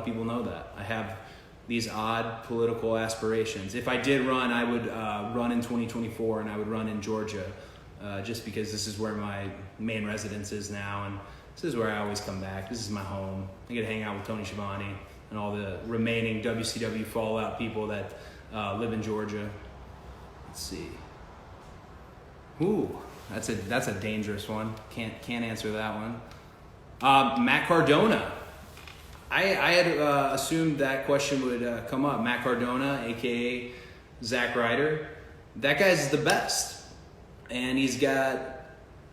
people know that. I have these odd political aspirations. If I did run, I would run in 2024, and I would run in Georgia, just because this is where my main residence is now, and this is where I always come back. This is my home. I get to hang out with Tony Schiavone and all the remaining WCW Fallout people that live in Georgia. Let's see. Ooh, that's a dangerous one. Can't answer that one. Matt Cardona. I had assumed that question would come up. Matt Cardona, aka Zack Ryder. That guy's the best, and he's got,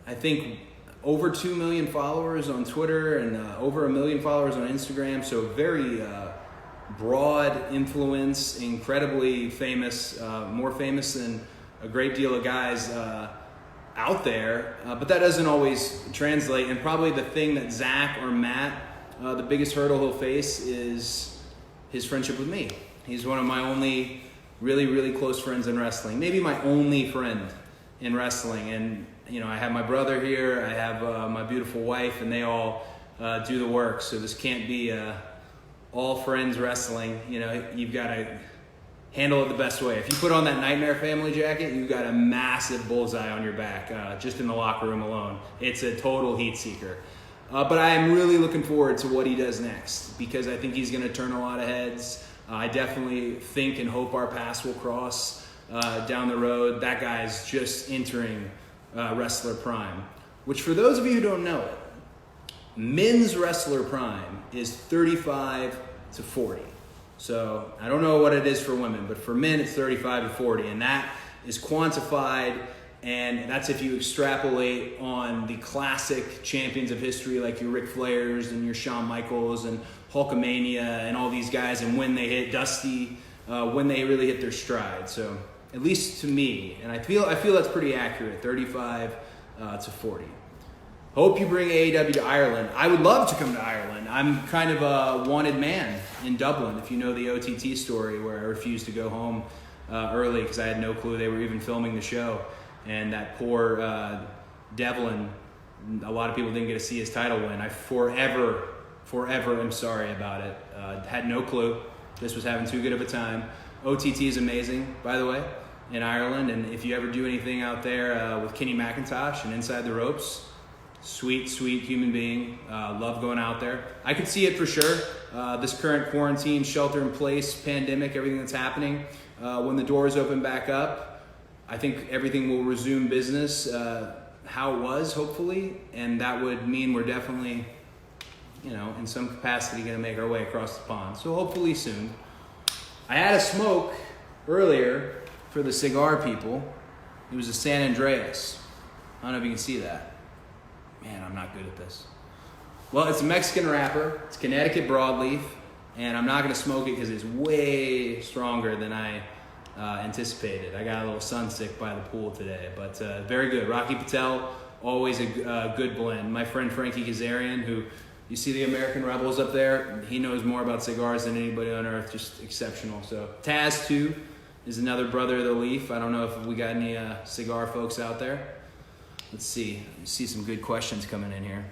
I think, over 2 million followers on Twitter and over 1 million followers on Instagram. So very broad influence, incredibly famous, more famous than a great deal of guys out there. But that doesn't always translate. And probably the thing that Zach or Matt, the biggest hurdle he'll face is his friendship with me. He's one of my only really, really close friends in wrestling. Maybe my only friend in wrestling. And I have my brother here, I have my beautiful wife, and they all do the work. So this can't be all friends wrestling. You've got to handle it the best way. If you put on that Nightmare Family jacket, you've got a massive bullseye on your back, just in the locker room alone. It's a total heat seeker. But I am really looking forward to what he does next, because I think he's going to turn a lot of heads. I definitely think and hope our paths will cross down the road. That guy's just entering wrestler prime, which, for those of you who don't know it, men's wrestler prime is 35 to 40. So I don't know what it is for women, but for men it's 35 to 40, and that is quantified, and that's if you extrapolate on the classic champions of history like your Ric Flairs and your Shawn Michaels and Hulkamania and all these guys, and when they hit Dusty, when they really hit their stride. So at least to me, and I feel that's pretty accurate, 35 to 40. Hope you bring AEW to Ireland. I would love to come to Ireland. I'm kind of a wanted man in Dublin, if you know the OTT story where I refused to go home early because I had no clue they were even filming the show. And that poor Devlin, a lot of people didn't get to see his title win. I forever am sorry about it. Had no clue. Just was having too good of a time. OTT is amazing, by the way, in Ireland. And if you ever do anything out there with Kenny McIntosh and Inside the Ropes, sweet human being. Love going out there. I could see it for sure. This current quarantine, shelter-in-place, pandemic, everything that's happening. When the doors open back up, I think everything will resume business how it was, hopefully. And that would mean we're definitely, in some capacity going to make our way across the pond. So hopefully soon. I had a smoke earlier for the cigar people. It was a San Andreas. I don't know if you can see that. Man, I'm not good at this. Well, it's a Mexican wrapper. It's Connecticut broadleaf, and I'm not going to smoke it because it's way stronger than I anticipated. I got a little sunsick by the pool today, but very good. Rocky Patel, always a good blend. My friend Frankie Kazarian, who you see the American Rebels up there, he knows more about cigars than anybody on earth, just exceptional. So Taz, too, is another brother of the leaf. I don't know if we got any cigar folks out there. Let's see. I see some good questions coming in here.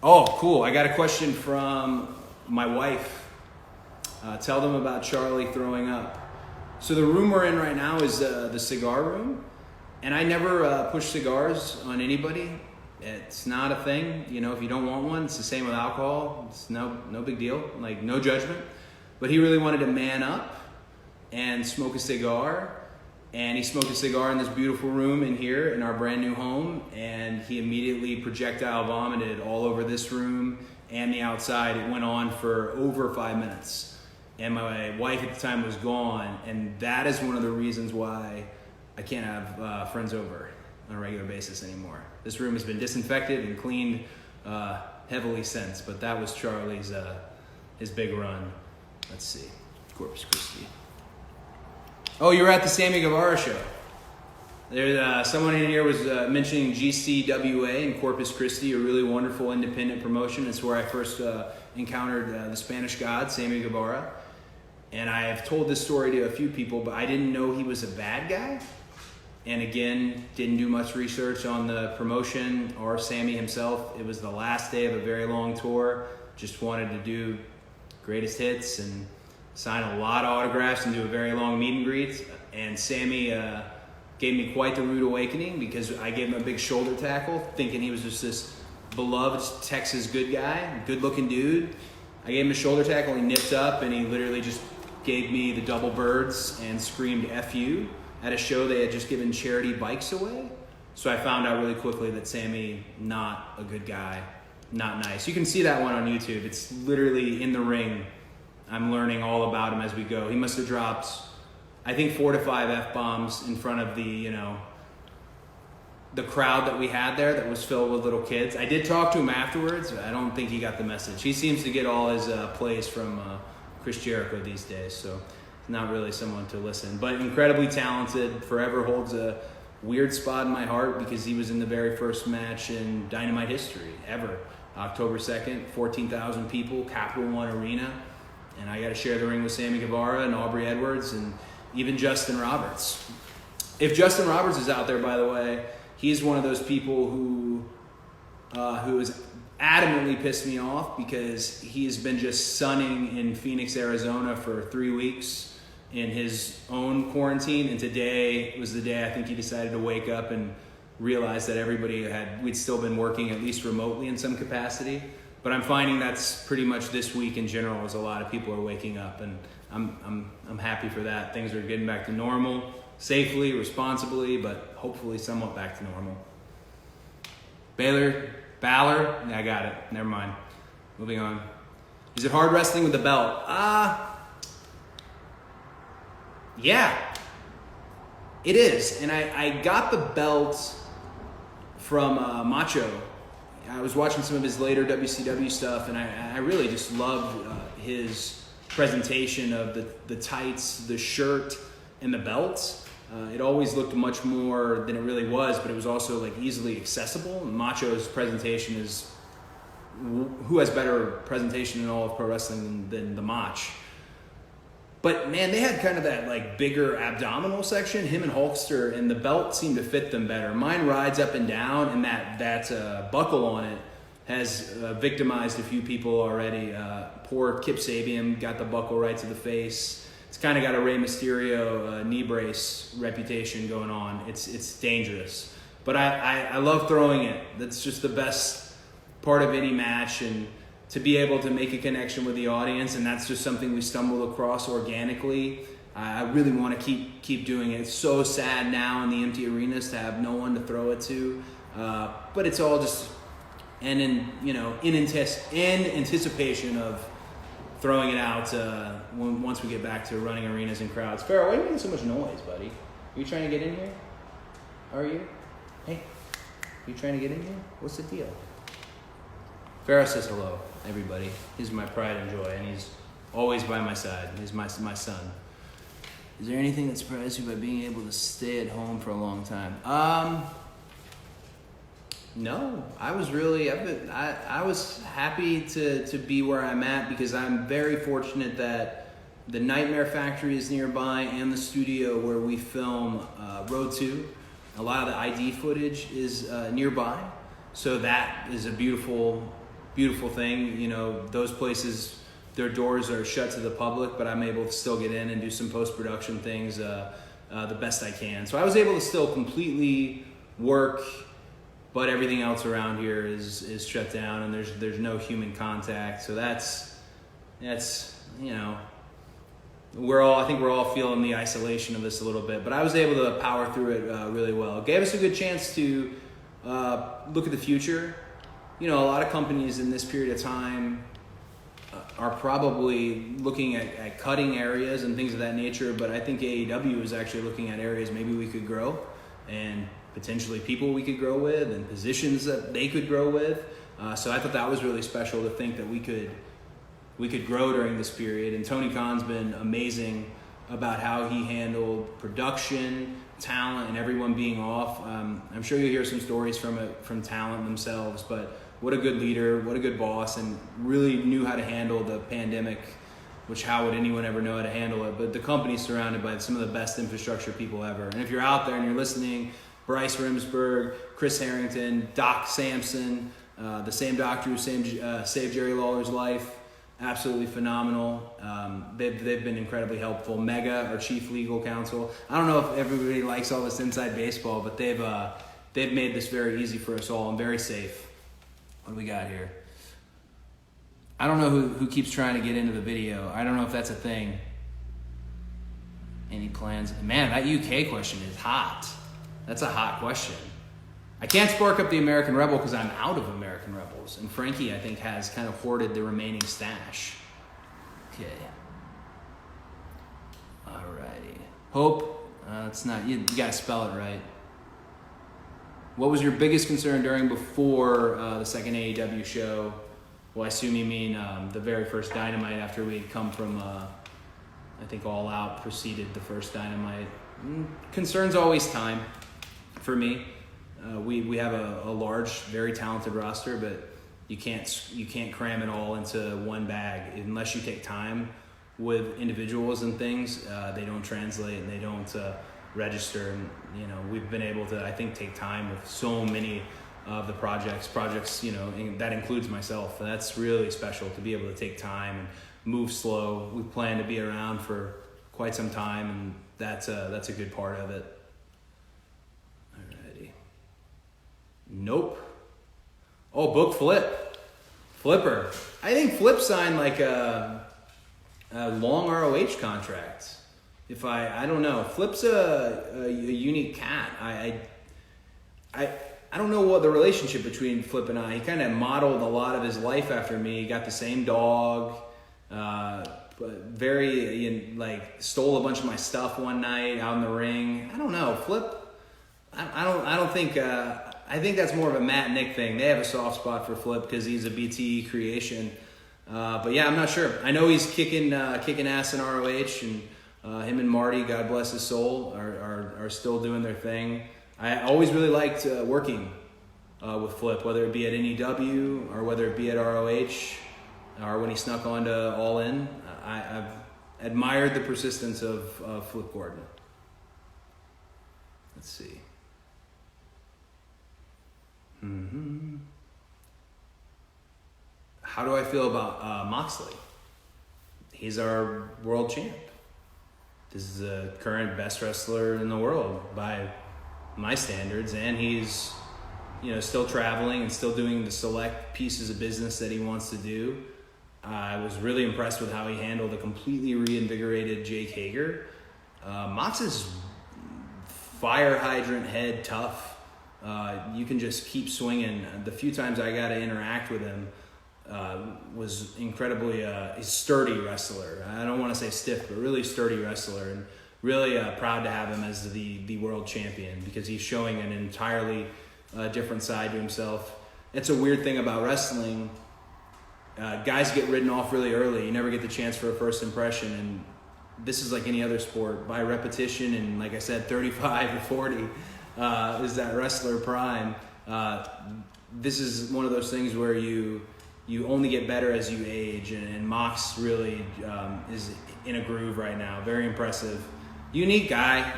Oh, cool. I got a question from my wife. Tell them about Charlie throwing up. So the room we're in right now is the cigar room. And I never push cigars on anybody. It's not a thing. If you don't want one, it's the same with alcohol. It's no big deal. Like, no judgment. But he really wanted to man up and smoke a cigar. And he smoked a cigar in this beautiful room in here in our brand new home, and he immediately projectile vomited all over this room and the outside. It went on for over 5 minutes. And my wife at the time was gone, and that is one of the reasons why I can't have friends over on a regular basis anymore. This room has been disinfected and cleaned heavily since, but that was Charlie's his big run. Let's see. Corpus Christi. Oh, you were at the Sammy Guevara show. There's someone in here was mentioning GCWA in Corpus Christi, a really wonderful independent promotion. It's where I first encountered the Spanish God, Sammy Guevara. And I have told this story to a few people, but I didn't know he was a bad guy. And again, didn't do much research on the promotion or Sammy himself. It was the last day of a very long tour. Just wanted to do greatest hits and sign a lot of autographs and do a very long meet and greet. And Sammy gave me quite the rude awakening because I gave him a big shoulder tackle, thinking he was just this beloved Texas good guy, good looking dude. I gave him a shoulder tackle, he nipped up, and he literally just gave me the double birds and screamed F you at a show they had just given charity bikes away. So I found out really quickly that Sammy, not a good guy, not nice. You can see that one on YouTube. It's literally in the ring. I'm learning all about him as we go. He must have dropped, I think, 4 to 5 F-bombs in front of the crowd that we had there that was filled with little kids. I did talk to him afterwards. I don't think he got the message. He seems to get all his plays from Chris Jericho these days, so not really someone to listen. But incredibly talented, forever holds a weird spot in my heart because he was in the very first match in Dynamite history ever. October 2nd, 14,000 people, Capital One Arena. And I got to share the ring with Sammy Guevara and Aubrey Edwards and even Justin Roberts. If Justin Roberts is out there, by the way, he's one of those people who has adamantly pissed me off because he's been just sunning in Phoenix, Arizona for 3 weeks in his own quarantine. And today was the day I think he decided to wake up and realize that we'd still been working at least remotely in some capacity. But I'm finding that's pretty much this week in general as a lot of people are waking up, and I'm happy for that. Things are getting back to normal, safely, responsibly, but hopefully somewhat back to normal. Balor, I got it. Never mind. Moving on. Is it hard wrestling with the belt? Yeah, it is. And I got the belt from Macho. I was watching some of his later WCW stuff, and I really just loved his presentation of the tights, the shirt, and the belt. It always looked much more than it really was, but it was also like easily accessible. Macho's presentation is, who has better presentation in all of pro wrestling than the Mach? But man, they had kind of that like bigger abdominal section, him and Hulkster, and the belt seemed to fit them better. Mine rides up and down, and that buckle on it has victimized a few people already. Poor Kip Sabian got the buckle right to the face. It's kind of got a Rey Mysterio knee brace reputation going on. It's dangerous. But I love throwing it. That's just the best part of any match, and to be able to make a connection with the audience, and that's just something we stumbled across organically. I really want to keep doing it. It's so sad now in the empty arenas to have no one to throw it to, but it's all just in anticipation of throwing it out once we get back to running arenas and crowds. Farrell, why are you making so much noise, buddy? Are you trying to get in here? Are you? Hey, are you trying to get in here? What's the deal? Farrell says hello, everybody. He's my pride and joy, and he's always by my side. He's my son. Is there anything that surprised you by being able to stay at home for a long time? No, I was happy to be where I'm at because I'm very fortunate that the Nightmare Factory is nearby and the studio where we film Road 2. A lot of the ID footage is nearby, so that is a beautiful thing. You know, those places, their doors are shut to the public, but I'm able to still get in and do some post-production things the best I can. So I was able to still completely work, but everything else around here is shut down, and there's no human contact. So that's I think we're all feeling the isolation of this a little bit, but I was able to power through it really well. It gave us a good chance to look at the future. You know, a lot of companies in this period of time are probably looking at cutting areas and things of that nature, but I think AEW is actually looking at areas maybe we could grow, and potentially people we could grow with, and positions that they could grow with. So I thought that was really special to think that we could grow during this period. And Tony Khan's been amazing about how he handled production, talent, and everyone being off. I'm sure you'll hear some stories from talent themselves, but what a good leader, what a good boss, and really knew how to handle the pandemic which how would anyone ever know how to handle it? But the company's surrounded by some of the best infrastructure people ever. And if you're out there and you're listening, Bryce Rimsberg, Chris Harrington, Doc Sampson, the same doctor who saved Jerry Lawler's life, absolutely phenomenal. They've been incredibly helpful. Mega, our chief legal counsel. I don't know if everybody likes all this inside baseball, but they've made this very easy for us all and very safe. What do we got here? I don't know who keeps trying to get into the video. I don't know if that's a thing. Any plans? Man, that UK question is hot. That's a hot question. I can't spark up the American Rebel because I'm out of American Rebels. And Frankie, I think, has kind of hoarded the remaining stash. Okay. Alrighty. Hope. It's not. You got to spell it right. What was your biggest concern before the second AEW show? Well, I assume you mean the very first Dynamite after we had come from, I think All Out preceded the first Dynamite. Concern's always time for me. We have a large, very talented roster, but you can't cram it all into one bag. Unless you take time with individuals and things, they don't translate and they don't register. And, we've been able to, I think, take time with so many of the projects, and that includes myself. And that's really special to be able to take time and move slow. We plan to be around for quite some time, and that's a good part of it. Alrighty. Nope. Oh, book Flipper. I think Flip signed like a long ROH contract. I don't know. Flip's a unique cat. I don't know what the relationship between Flip and I. He kind of modeled a lot of his life after me. He got the same dog. Stole a bunch of my stuff one night out in the ring. I don't know. Flip. I don't think. I think that's more of a Matt and Nick thing. They have a soft spot for Flip because he's a BTE creation. But yeah, I'm not sure. I know he's kicking ass in ROH, and him and Marty, God bless his soul, are still doing their thing. I always really liked working with Flip, whether it be at NEW or whether it be at ROH or when he snuck onto All In. I've admired the persistence of Flip Gordon. Let's see. How do I feel about Moxley? He's our world champ. This is the current best wrestler in the world by my standards, and he's still traveling and still doing the select pieces of business that he wants to do. I was really impressed with how he handled a completely reinvigorated Jake Hager. Mox is fire hydrant head tough. You can just keep swinging. The few times I got to interact with him was incredibly sturdy wrestler. I don't want to say stiff, but really sturdy wrestler, and really proud to have him as the world champion because he's showing an entirely different side to himself. It's a weird thing about wrestling. Guys get written off really early. You never get the chance for a first impression, and this is like any other sport. By repetition, and like I said, 35 to 40 is that wrestler prime. This is one of those things where you only get better as you age, and Mox really is in a groove right now. Very impressive. Unique guy.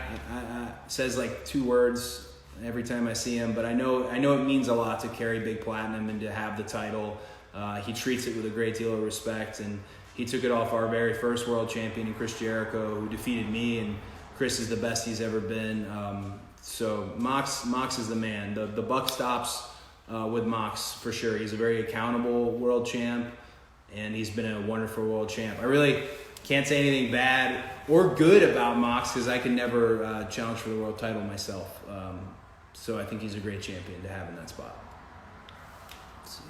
Says like 2 words every time I see him, but I know it means a lot to carry Big Platinum and to have the title. He treats it with a great deal of respect, and he took it off our very first world champion, Chris Jericho, who defeated me, and Chris is the best he's ever been. So Mox is the man. The buck stops with Mox for sure. He's a very accountable world champ, and he's been a wonderful world champ. I really can't say anything bad or good about Mox because I can never challenge for the world title myself. So I think he's a great champion to have in that spot. Let's see.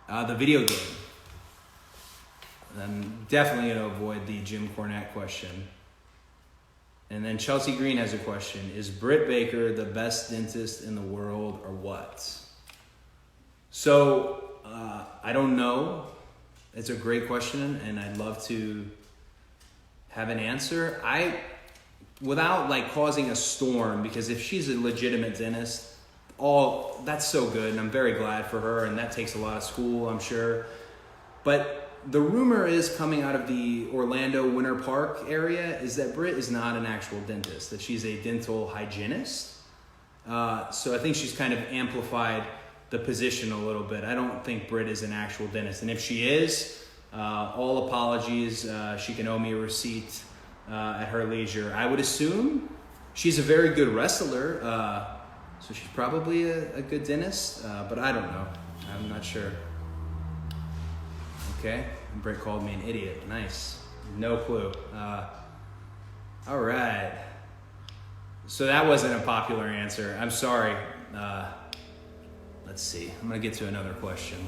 The video game. I'm definitely going to avoid the Jim Cornette question. And then Chelsea Green has a question. Is Britt Baker the best dentist in the world or what? So, I don't know. It's a great question, and I'd love to have an answer. Without like causing a storm, because if she's a legitimate dentist, that's so good, and I'm very glad for her, and that takes a lot of school, I'm sure. But the rumor is coming out of the Orlando Winter Park area is that Britt is not an actual dentist, that she's a dental hygienist. So I think she's kind of amplified the position a little bit. I don't think Britt is an actual dentist. And if she is, all apologies. She can owe me a receipt at her leisure. I would assume she's a very good wrestler, so she's probably a good dentist, but I don't know. I'm not sure. Okay, Britt called me an idiot. Nice. No clue. All right. So that wasn't a popular answer. I'm sorry. Let's see. I'm going to get to another question.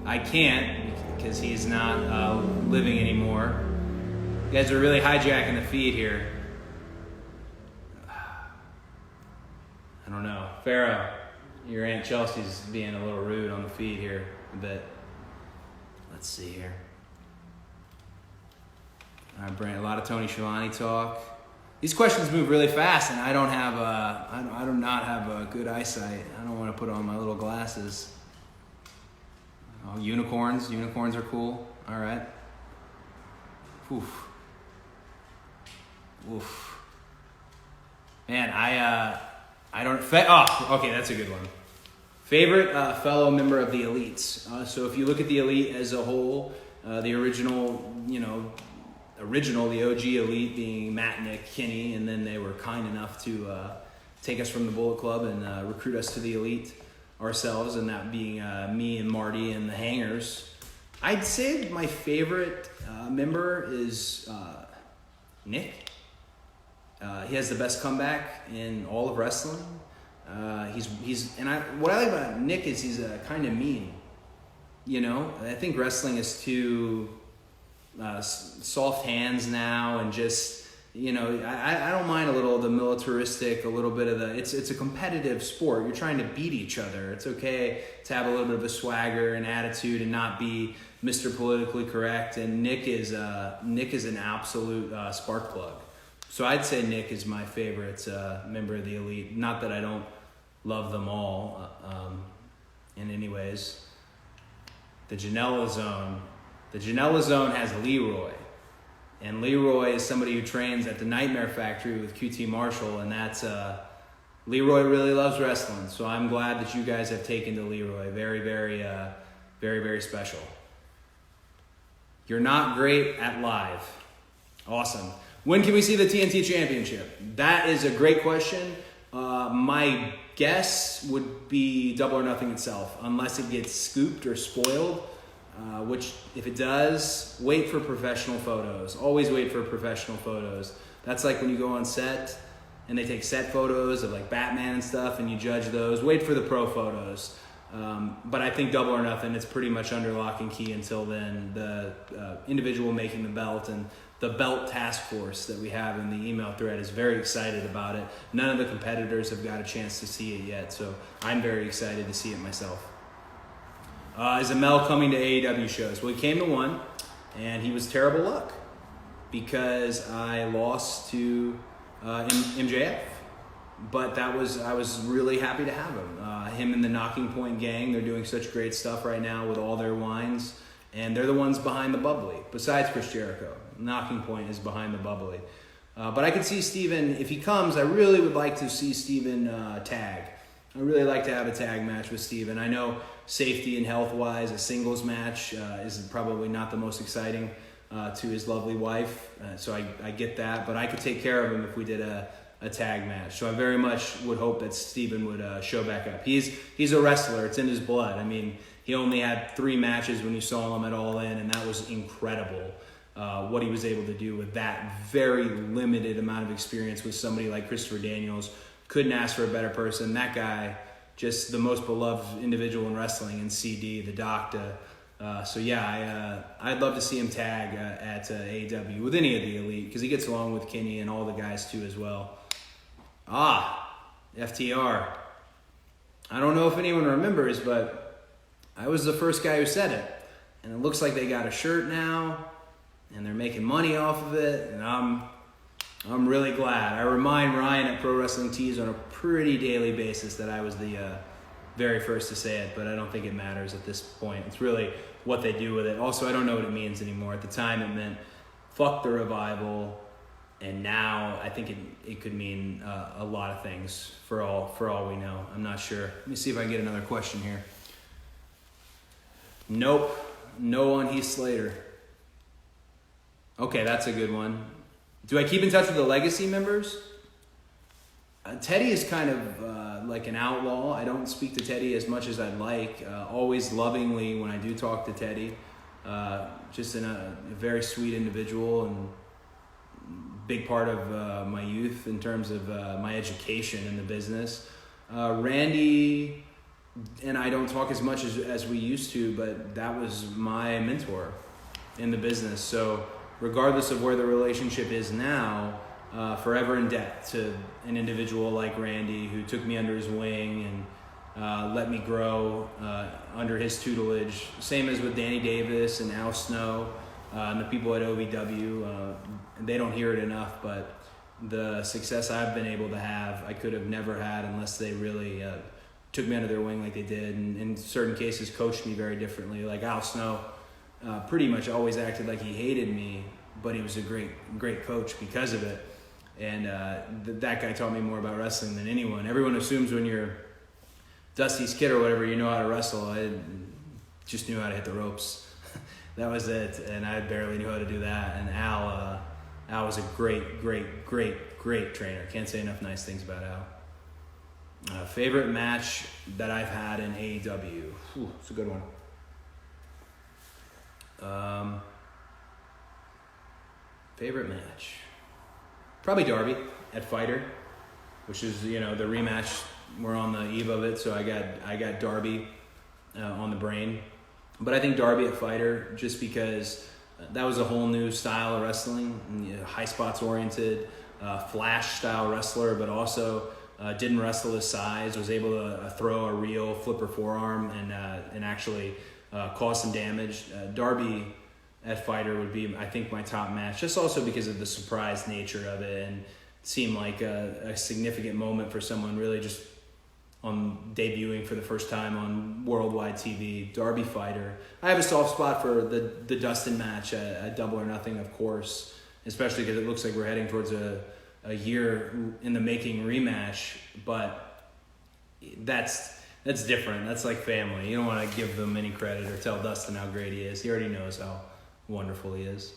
I can't because he's not living anymore. You guys are really hijacking the feed here. I don't know. Farrah, your Aunt Chelsea's being a little rude on the feed here a bit. Let's see here. All right, Brent, a lot of Tony Schiavone talk. These questions move really fast, and I do not have a good eyesight. I don't want to put on my little glasses. Oh, unicorns. Unicorns are cool. All right. Oof. Oof. Man, I don't... okay, that's a good one. Favorite fellow member of the Elites. So if you look at the Elite as a whole, the original, the OG Elite being Matt, Nick, Kenny, and then they were kind enough to take us from the Bullet Club and recruit us to the Elite ourselves, and that being me and Marty and the Hangers. I'd say my favorite member is Nick. He has the best comeback in all of wrestling. What I like about Nick is he's kind of mean. I think wrestling is too soft hands now, and just I don't mind a little of the militaristic, a little bit of the it's a competitive sport. You're trying to beat each other. It's okay to have a little bit of a swagger and attitude and not be Mr. Politically Correct. And Nick is an absolute spark plug. So I'd say Nick is my favorite member of the Elite. Not that I don't love them all in any ways. The Janela Zone. The Janela Zone has Leroy. And Leroy is somebody who trains at the Nightmare Factory with QT Marshall. And that's Leroy really loves wrestling. So I'm glad that you guys have taken to Leroy. Very, very, very, very special. You're not great at live. Awesome. When can we see the TNT Championship? That is a great question. My guess would be Double or Nothing itself, unless it gets scooped or spoiled, which if it does, wait for professional photos. Always wait for professional photos. That's like when you go on set and they take set photos of like Batman and stuff and you judge those. Wait for the pro photos. But I think Double or Nothing, it's pretty much under lock and key until then. The individual making the belt and the belt task force that we have in the email thread is very excited about it. None of the competitors have got a chance to see it yet, so I'm very excited to see it myself. Is Amel coming to AEW shows? Well, he came to one, and he was terrible luck because I lost to MJF. But I was really happy to have him. Him and the Knocking Point gang, they're doing such great stuff right now with all their wines. And they're the ones behind the bubbly, besides Chris Jericho. Knocking Point is behind the bubbly. But I could see Steven, if he comes, I really would like to see Steven tag. I really like to have a tag match with Steven. I know safety and health-wise, a singles match is probably not the most exciting to his lovely wife. So I get that. But I could take care of him if we did a tag match. So I very much would hope that Steven would show back up. He's a wrestler. It's in his blood. I mean, he only had 3 matches when you saw him at All In, and that was incredible. What he was able to do with that very limited amount of experience with somebody like Christopher Daniels. Couldn't ask for a better person. That guy, just the most beloved individual in wrestling, and CD, the Doctor. I'd love to see him tag at AEW with any of the Elite, because he gets along with Kenny and all the guys too as well. FTR. I don't know if anyone remembers, but I was the first guy who said it. And it looks like they got a shirt now, and they're making money off of it, and I'm really glad. I remind Ryan at Pro Wrestling Tees on a pretty daily basis that I was the very first to say it, but I don't think it matters at this point. It's really what they do with it. Also, I don't know what it means anymore. At the time, it meant fuck the revival, and now I think it could mean a lot of things for all we know. I'm not sure. Let me see if I can get another question here. Nope. No on Heath Slater. Okay, that's a good one. Do I keep in touch with the legacy members? Teddy is kind of like an outlaw. I don't speak to Teddy as much as I'd like. Always lovingly when I do talk to Teddy. Just a very sweet individual and big part of my youth in terms of my education in the business. Randy and I don't talk as much as we used to, but that was my mentor in the business. So regardless of where the relationship is now, forever in debt to an individual like Randy who took me under his wing and let me grow under his tutelage. Same as with Danny Davis and Al Snow and the people at OVW. They don't hear it enough, but the success I've been able to have, I could have never had unless they really took me under their wing like they did, and in certain cases coached me very differently. Like Al Snow pretty much always acted like he hated me, but he was a great coach because of it. And that guy taught me more about wrestling than anyone. Everyone assumes when you're Dusty's kid or whatever, you know how to wrestle. I just knew how to hit the ropes. That was it, and I barely knew how to do that. And Al was a great trainer. Can't say enough nice things about Al. Favorite match that I've had in AEW. It's a good one. Favorite match. Probably Darby at Fighter, which is, the rematch. We're on the eve of it, so I got Darby on the brain. But I think Darby at Fighter, just because that was a whole new style of wrestling, high spots oriented, flash style wrestler, but also didn't wrestle his size, was able to throw a real flipper forearm and actually cause some damage. Darby at Fighter would be, I think, my top match, just also because of the surprise nature of it, and seemed like a significant moment for someone really just on debuting for the first time on worldwide TV. Darby Fighter. I have a soft spot for the Dustin match at Double or Nothing, of course, especially because it looks like we're heading towards a year in the making rematch, but that's different. That's like family. You don't want to give them any credit or tell Dustin how great he is. He already knows how wonderful he is.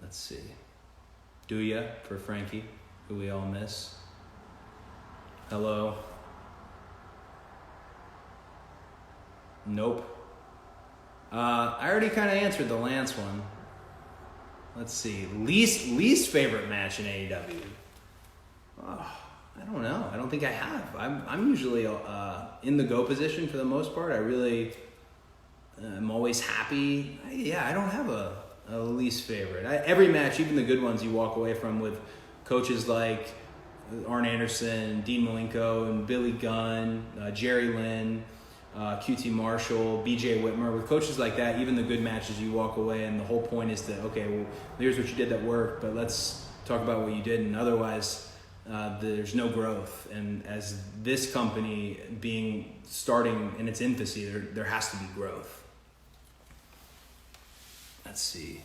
Let's see. Do ya for Frankie, who we all miss. Hello. Nope. I already kind of answered the Lance one. Let's see. Least favorite match in AEW. Oh, I don't know. I don't think I have. I'm usually in the go position for the most part. I'm always happy. I don't have a least favorite. Every match, even the good ones, you walk away from with coaches like Arn Anderson, Dean Malenko, and Billy Gunn, Jerry Lynn, QT Marshall, BJ Whitmer. With coaches like that, even the good matches, you walk away, and the whole point is to, okay, well, here's what you did that worked, but let's talk about what you didn't. Otherwise, there's no growth. And as this company starting in its infancy, there has to be growth. Let's see.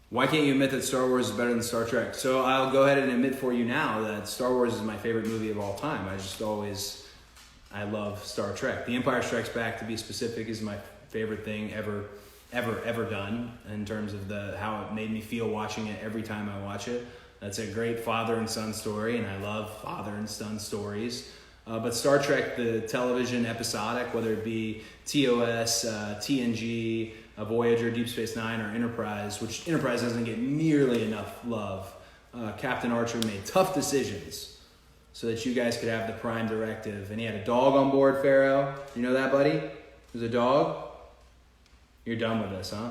Why can't you admit that Star Wars is better than Star Trek? So I'll go ahead and admit for you now that Star Wars is my favorite movie of all time. I love Star Trek. The Empire Strikes Back, to be specific, is my favorite thing ever done in terms of how it made me feel watching it every time I watch it. That's a great father and son story, and I love father and son stories. But Star Trek, the television episodic, whether it be TOS, TNG, Voyager, Deep Space Nine, or Enterprise, which Enterprise doesn't get nearly enough love. Captain Archer made tough decisions so that you guys could have the prime directive. And he had a dog on board, Pharaoh. You know that, buddy? There's a dog? You're done with this, huh?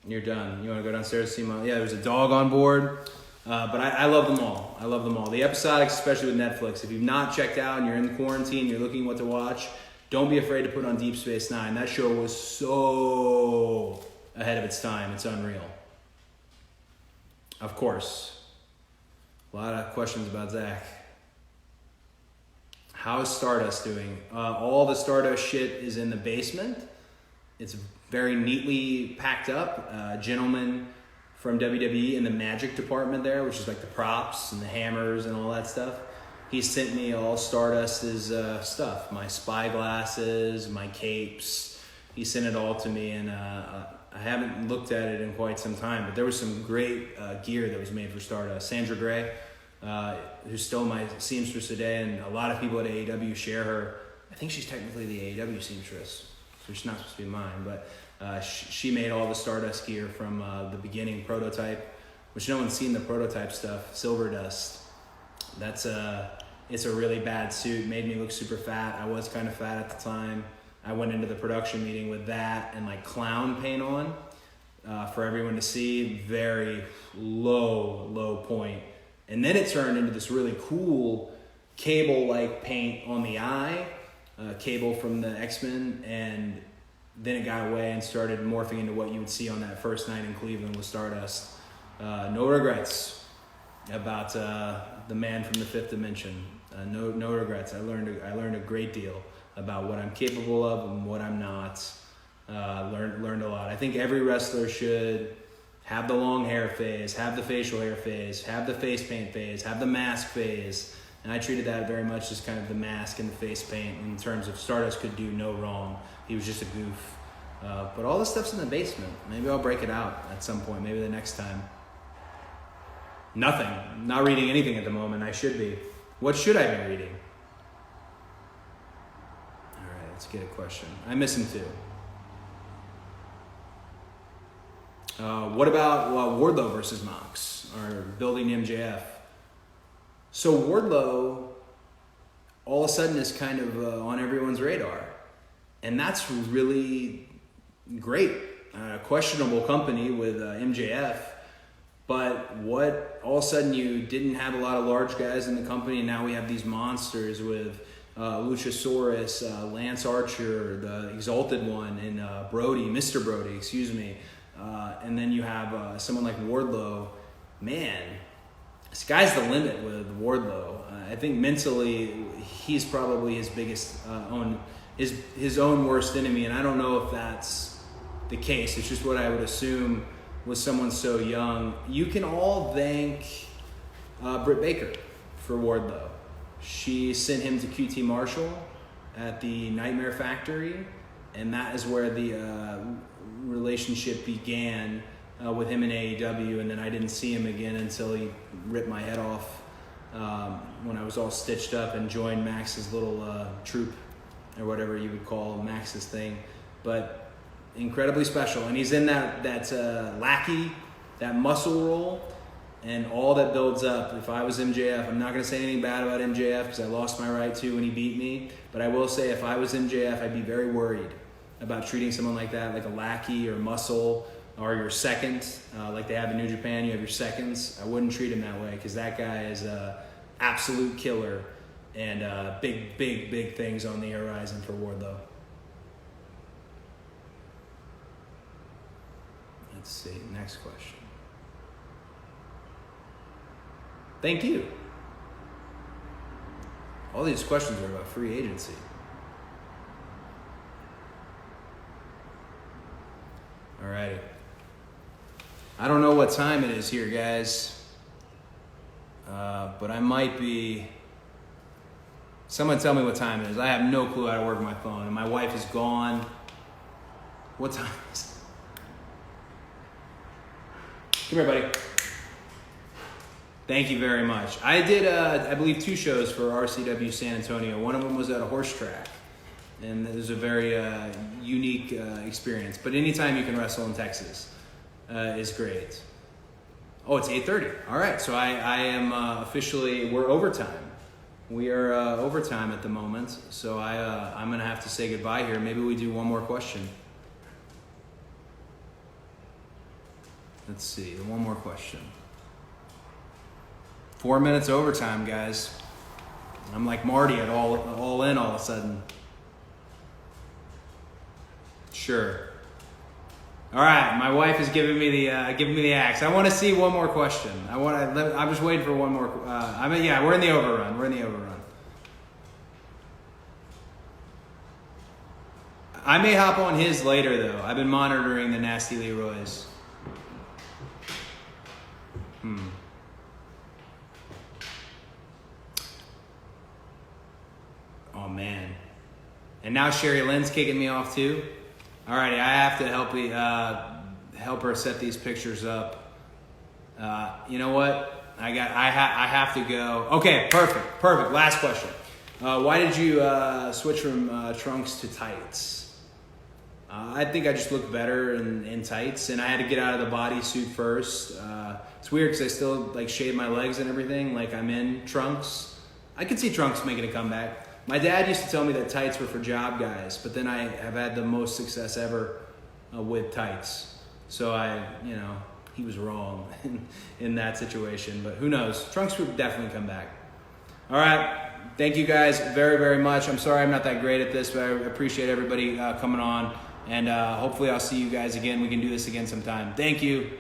You're done. You want to go downstairs and see my... Yeah, there's a dog on board. But I love them all. I love them all. The episodics, especially with Netflix. If you've not checked out and you're in quarantine, you're looking what to watch, don't be afraid to put on Deep Space Nine. That show was so ahead of its time. It's unreal. Of course. A lot of questions about Zach. How is Stardust doing? All the Stardust shit is in the basement. It's very neatly packed up. Gentleman from WWE in the magic department there, which is like the props and the hammers and all that stuff. He sent me all Stardust's stuff, my spy glasses, my capes. He sent it all to me, and I haven't looked at it in quite some time, but there was some great gear that was made for Stardust. Sandra Gray, who's still my seamstress today, and a lot of people at AEW share her. I think she's technically the AEW seamstress, so she's not supposed to be mine, but she made all the Stardust gear from the beginning prototype, which no one's seen the prototype stuff, Silver Dust. It's a really bad suit, made me look super fat. I was kind of fat at the time. I went into the production meeting with that and like clown paint on for everyone to see. Very low point. And then it turned into this really cool cable-like paint on the eye, Cable from the X-Men, and then it got away and started morphing into what you would see on that first night in Cleveland with Stardust. No regrets about the man from the fifth dimension. No regrets. I learned a great deal about what I'm capable of and what I'm not. Learned a lot. I think every wrestler should have the long hair phase, have the facial hair phase, have the face paint phase, have the mask phase. And I treated that very much as kind of the mask and the face paint in terms of Stardust could do no wrong. He was just a goof. But all this stuff's in the basement. Maybe I'll break it out at some point, maybe the next time. Nothing. I'm not reading anything at the moment. I should be. What should I be reading? All right, let's get a question. I miss him too. What about Wardlow versus Mox, or building MJF? So Wardlow, all of a sudden, is kind of on everyone's radar. And that's really great. Questionable company with MJF. But what, all of a sudden you didn't have a lot of large guys in the company, and now we have these monsters with Luchasaurus, Lance Archer, the Exalted One, and Mr. Brody, excuse me. And then you have someone like Wardlow. Man, sky's the limit with Wardlow. I think mentally he's probably his biggest his own worst enemy, and I don't know if that's the case. It's just what I would assume with someone so young. You can all thank Britt Baker for Wardlow. She sent him to QT Marshall at the Nightmare Factory, and that is where the relationship began with him in AEW, and then I didn't see him again until he ripped my head off when I was all stitched up and joined Max's little troop, or whatever you would call Max's thing. But incredibly special, and he's in that lackey, that muscle role, and all that builds up. If I was MJF, I'm not going to say anything bad about MJF because I lost my right to when he beat me, but I will say if I was MJF, I'd be very worried about treating someone like that, like a lackey or muscle, or your second, like they have in New Japan. You have your seconds. I wouldn't treat him that way because that guy is a absolute killer, and big things on the horizon for Wardlow. Let's see, next question. Thank you. All these questions are about free agency. Alrighty. I don't know what time it is here, guys. But I might be... Someone tell me what time it is. I have no clue how to work my phone, and my wife is gone. What time is it? Come here, buddy. Thank you very much. I did, I believe, 2 shows for RCW San Antonio. One of them was at a horse track, and it was a very unique experience. But anytime you can wrestle in Texas is great. Oh, it's 8:30. All right, so I am officially, we're overtime. We are overtime at the moment, so I'm going to have to say goodbye here. Maybe we do one more question. Let's see, one more question. 4 minutes overtime, guys. I'm like Marty at all in all of a sudden. Sure. All right, my wife is giving me the axe. I want to see one more question. I'm just waiting for one more. We're in the overrun. I may hop on his later, though. I've been monitoring the Nasty Leroy's. Oh, man. And now Sherry Lynn's kicking me off, too. All righty, I have to help her set these pictures up. You know what? I have to go. Okay, perfect. Last question. Why did you switch from trunks to tights? I think I just looked better in tights, and I had to get out of the bodysuit first. It's weird because I still like shave my legs and everything. Like I'm in trunks. I could see trunks making a comeback. My dad used to tell me that tights were for job guys, but then I have had the most success ever with tights. So he was wrong in that situation, but who knows? Trunks would definitely come back. All right. Thank you guys very, very much. I'm sorry I'm not that great at this, but I appreciate everybody coming on. And hopefully I'll see you guys again. We can do this again sometime. Thank you.